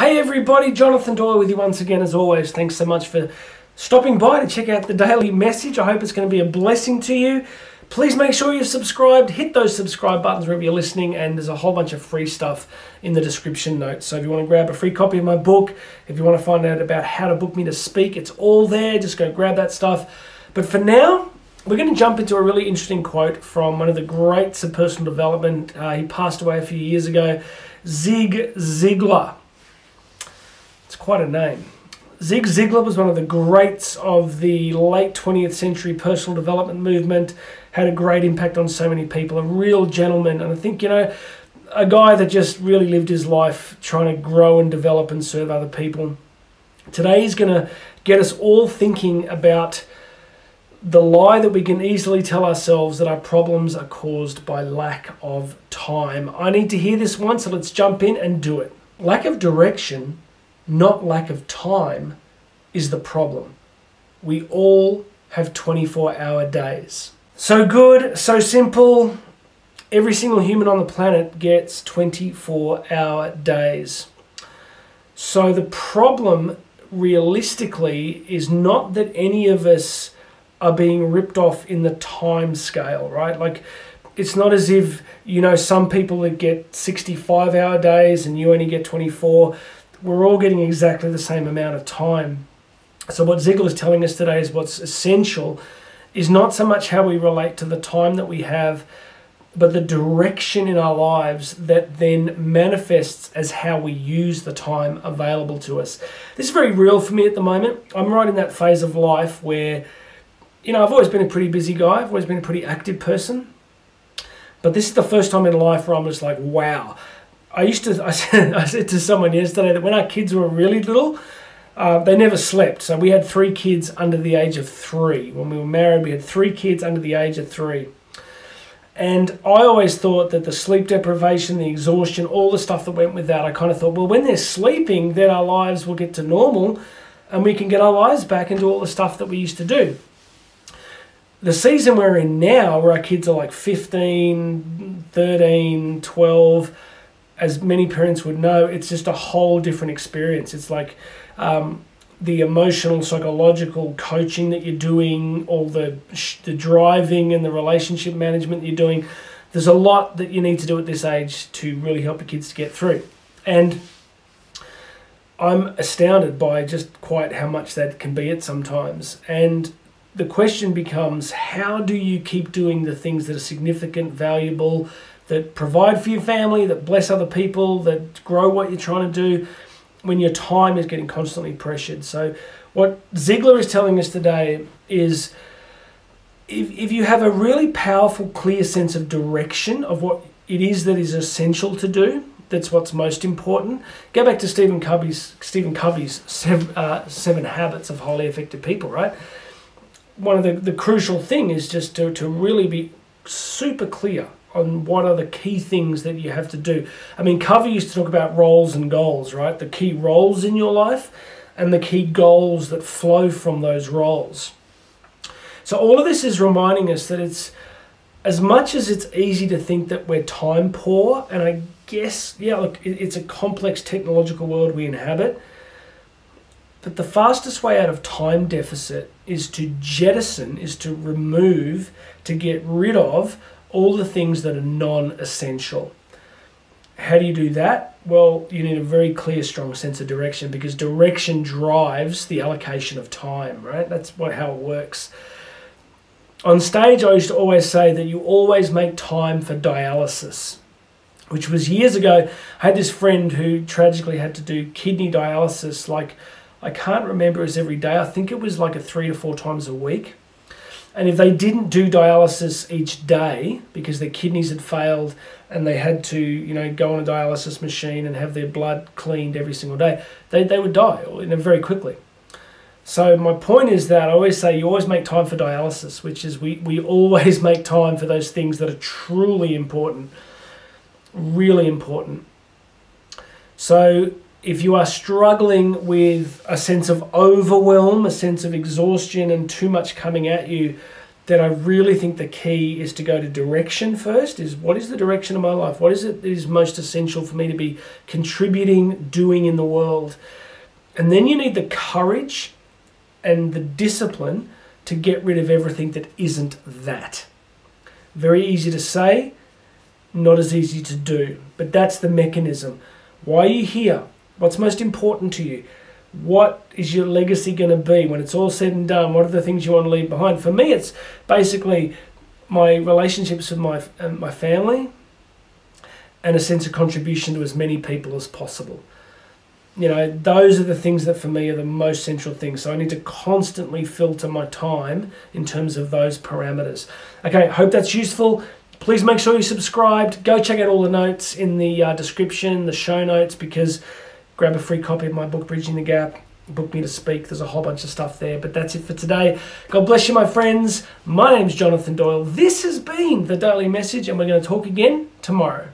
Hey everybody, Jonathan Doyle with you once again as always. Thanks so much for stopping by to check out the daily message. I hope it's going to be a blessing to you. Please make sure you've subscribed. Hit those subscribe buttons wherever you're listening, and there's a whole bunch of free stuff in the description notes. So if you want to grab a free copy of my book, if you want to find out about how to book me to speak, it's all there. Just go grab that stuff. But for now, we're going to jump into a really interesting quote from one of the greats of personal development. He passed away a few years ago, Zig Ziglar. It's quite a name. Zig Ziglar was one of the greats of the late 20th century personal development movement, had a great impact on so many people, a real gentleman, and I think, a guy that just really lived his life trying to grow and develop and serve other people. Today he's going to get us all thinking about the lie that we can easily tell ourselves that our problems are caused by lack of time. I need to hear this one, so let's jump in and do it. Lack of direction, not lack of time, is the problem. We all have 24-hour days. So good, so simple. Every single human on the planet gets 24-hour days. So the problem, realistically, is not that any of us are being ripped off in the time scale, right? Like, it's not as if, some people that get 65-hour days and you only get 24. We're all getting exactly the same amount of time. So what Ziglar is telling us today is what's essential is not so much how we relate to the time that we have, but the direction in our lives that then manifests as how we use the time available to us. This is very real for me at the moment. I'm right in that phase of life where, I've always been a pretty busy guy. I've always been a pretty active person. But this is the first time in life where I'm just like, wow. I said to someone yesterday that when our kids were really little, they never slept. So we had 3 kids under the age of 3. When we were married, we had 3 kids under the age of 3. And I always thought that the sleep deprivation, the exhaustion, all the stuff that went with that, I kind of thought, well, when they're sleeping, then our lives will get to normal and we can get our lives back and do all the stuff that we used to do. The season we're in now, where our kids are like 15, 13, 12, as many parents would know, it's just a whole different experience. It's like the emotional, psychological coaching that you're doing, all the driving and the relationship management that you're doing. There's a lot that you need to do at this age to really help your kids to get through. And I'm astounded by just quite how much that can be at sometimes. And the question becomes, how do you keep doing the things that are significant, valuable, that provide for your family, that bless other people, that grow what you're trying to do when your time is getting constantly pressured? So what Ziglar is telling us today is if you have a really powerful, clear sense of direction of what it is that is essential to do, that's what's most important. Go back to Stephen Covey's 7 Habits of Highly Effective People, right? One of the crucial thing is just to really be super clear on what are the key things that you have to do. I mean, Covey used to talk about roles and goals, right? The key roles in your life and the key goals that flow from those roles. So all of this is reminding us that it's, as much as it's easy to think that we're time poor, and I guess, it's a complex technological world we inhabit, but the fastest way out of time deficit is to jettison, is to remove, to get rid of all the things that are non-essential. How do you do that? Well, you need a very clear, strong sense of direction, because direction drives the allocation of time, right? That's how it works. On stage, I used to always say that you always make time for dialysis, which was years ago. I had this friend who tragically had to do kidney dialysis, I can't remember, it was every day. I think it was like 3 to 4 times a week. And if they didn't do dialysis each day because their kidneys had failed and they had to, go on a dialysis machine and have their blood cleaned every single day, they would die very quickly. So my point is that I always say you always make time for dialysis, which is we always make time for those things that are truly important, really important. So if you are struggling with a sense of overwhelm, a sense of exhaustion and too much coming at you, then I really think the key is to go to direction first. Is what is the direction of my life? What is it that is most essential for me to be contributing, doing in the world? And then you need the courage and the discipline to get rid of everything that isn't that. Very easy to say, not as easy to do. But that's the mechanism. Why are you here? What's most important to you? What is your legacy going to be when it's all said and done? What are the things you want to leave behind? For me, it's basically my relationships with my family and a sense of contribution to as many people as possible. You know, those are the things that for me are the most central things. So I need to constantly filter my time in terms of those parameters. Okay, hope that's useful. Please make sure you're subscribed. Go check out all the notes in the description, the show notes, because grab a free copy of my book, Bridging the Gap. Book me to speak. There's a whole bunch of stuff there. But that's it for today. God bless you, my friends. My name's Jonathan Doyle. This has been The Daily Message, and we're going to talk again tomorrow.